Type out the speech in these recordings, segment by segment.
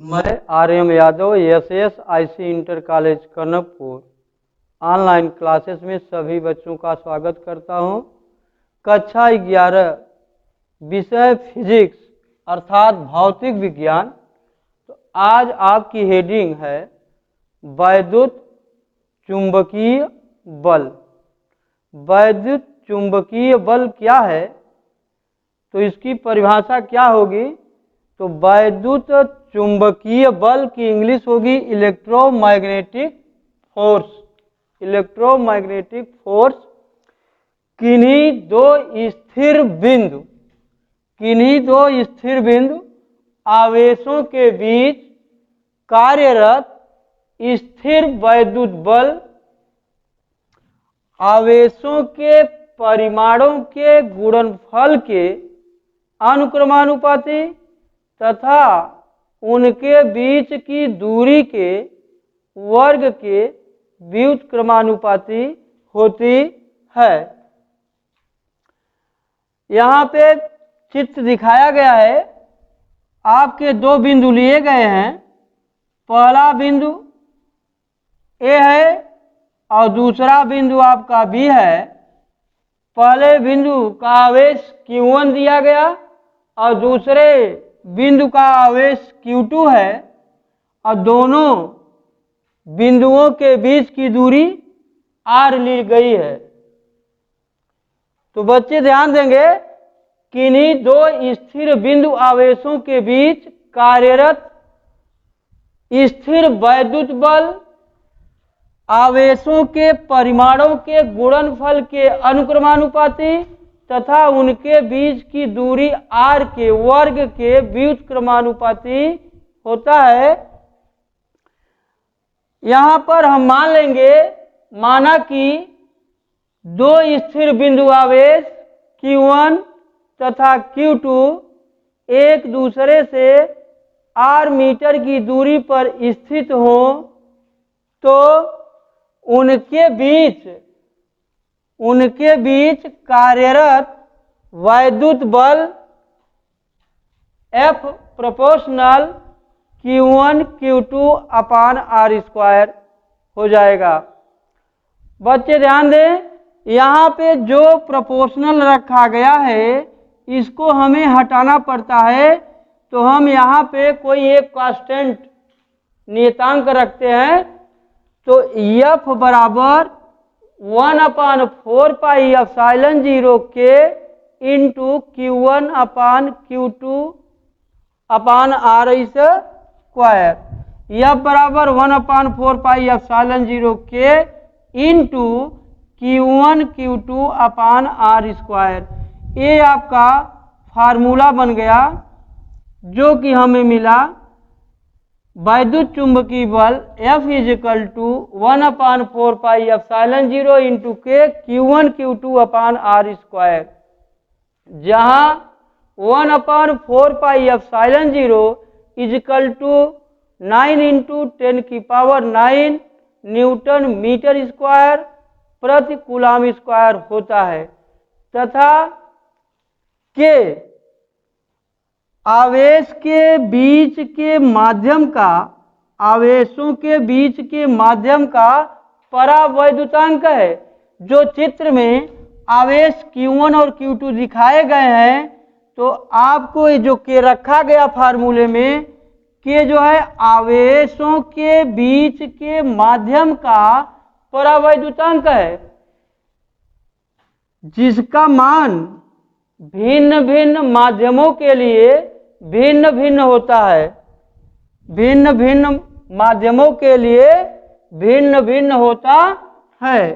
मैं Aryam Yadav SSIC inter college Kanakpur online classes में सभी बच्चों का स्वागत करता हूं। कक्षा 11 विषय फिजिक्स अर्थात भौतिक विज्ञान। तो आज आपकी हेडिंग है वैद्युत चुंबकीय बल। वैद्युत चुंबकीय बल क्या है, तो इसकी परिभाषा क्या होगी? तो वैद्युत चुंबकीय बल की इंग्लिश होगी इलेक्ट्रोमैग्नेटिक फोर्स। इलेक्ट्रोमैग्नेटिक फोर्स किन्हीं दो स्थिर बिंदु आवेशों के बीच कार्यरत स्थिर वैद्युत बल आवेशों के परिमाणों के गुणनफल के अनुक्रमानुपाती तथा उनके बीच की दूरी के वर्ग के व्युत्क्रमानुपाती होती है। यहाँ पे चित्र दिखाया गया है। आपके दो बिंदु लिए गए हैं। पहला बिंदु ए है और दूसरा बिंदु आपका बी है। पहले बिंदु का आवेश Q1 दिया गया और दूसरे बिंदु का आवेश Q2 है और दोनों बिंदुओं के बीच की दूरी R ली गई है। तो बच्चे ध्यान देंगे, किन्हीं दो स्थिर बिंदु आवेशों के बीच कार्यरत स्थिर वैद्युत बल आवेशों के परिमाणों के गुणनफल के अनुक्रमानुपाती तथा उनके बीच की दूरी R के वर्ग के व्युत्क्रमानुपाती होता है। यहां पर हम मान लेंगे, माना कि दो स्थिर बिंदु आवेश Q1 तथा Q2 एक दूसरे से R मीटर की दूरी पर स्थित हो, तो उनके बीच कार्यरत वैद्युत बल F प्रोपोर्शनल Q1 Q2 अपान R² हो जाएगा। बच्चे ध्यान दें, यहाँ पे जो प्रोपोर्शनल रखा गया है इसको हमें हटाना पड़ता है। तो हम यहाँ पे कोई एक कांस्टेंट नियतांक रखते हैं। तो F बराबर 1/4πε0 के इंटू Q1 अपान Q2 अपान R² F बराबर 1/4πε0 के इंटू Q1 Q2 अपान R²। ये आपका फार्मूला बन गया जो कि हमें मिला वैद्युत चुंबकीय बल F = 1/4πε0 इंटू के Q1 Q2 अपान R², जहाँ 1/4πε0 = 9 × 10⁹ न्यूटन मीटर स्क्वायर प्रति कूलम स्क्वायर होता है तथा के आवेश के बीच के माध्यम का आवेशों के बीच के माध्यम का परावैद्युतांक है। जो चित्र में आवेश Q1 और Q2 दिखाए गए हैं, तो आपको जो के रखा गया फार्मूले में के जो है आवेशों के बीच के माध्यम का परावैद्युतांक है, जिसका मान भिन्न भिन्न माध्यमों के लिए भिन्न भिन्न होता है। भिन्न भिन्न माध्यमों के लिए भिन्न भिन्न होता है।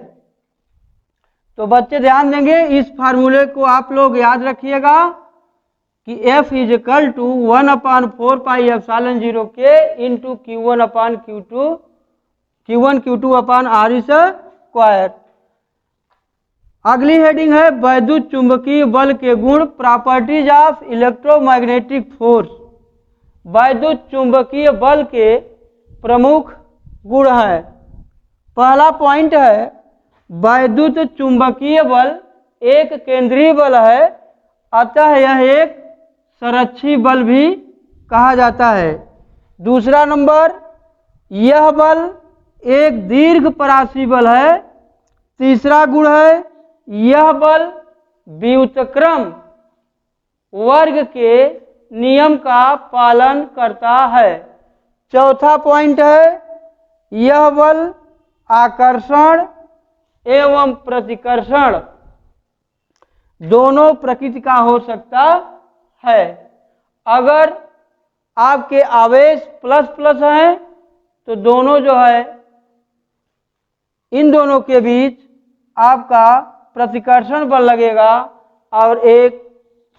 तो बच्चे ध्यान देंगे, इस फार्मूले को आप लोग याद रखिएगा कि F = 1/4πε0 के इंटू Q1 Q2 अपान R²। अगली हेडिंग है वैद्युत चुंबकीय बल के गुण, प्रॉपर्टीज ऑफ इलेक्ट्रोमैग्नेटिक फोर्स। वैद्युत चुंबकीय बल के प्रमुख गुण हैं। पहला पॉइंट है, वैद्युत चुंबकीय बल एक केंद्रीय बल है, अतः यह एक संरक्षी बल भी कहा जाता है। दूसरा नंबर, यह बल एक दीर्घ परासी बल है। तीसरा गुण है, यह बल व्युत्क्रम वर्ग के नियम का पालन करता है। चौथा पॉइंट है, यह बल आकर्षण एवं प्रतिकर्षण दोनों प्रकृति का हो सकता है। अगर आपके आवेश प्लस प्लस हैं तो दोनों जो है, इन दोनों के बीच आपका प्रतिकर्षण बल लगेगा, और एक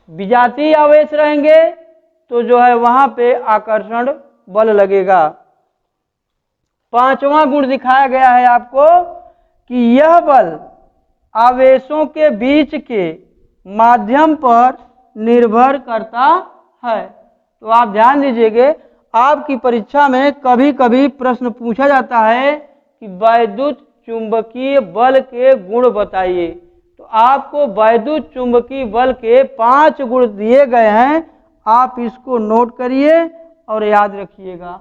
विजातीय आवेश रहेंगे तो जो है वहां पे आकर्षण बल लगेगा। पांचवा गुण दिखाया गया है आपको कि यह बल आवेशों के बीच के माध्यम पर निर्भर करता है। तो आप ध्यान दीजिएगा, आपकी परीक्षा में कभी कभी प्रश्न पूछा जाता है कि वैद्युत चुंबकीय बल के गुण बताइए। तो आपको वैद्युत चुंबकीय बल के 5 गुण दिए गए हैं, आप इसको नोट करिए और याद रखिएगा।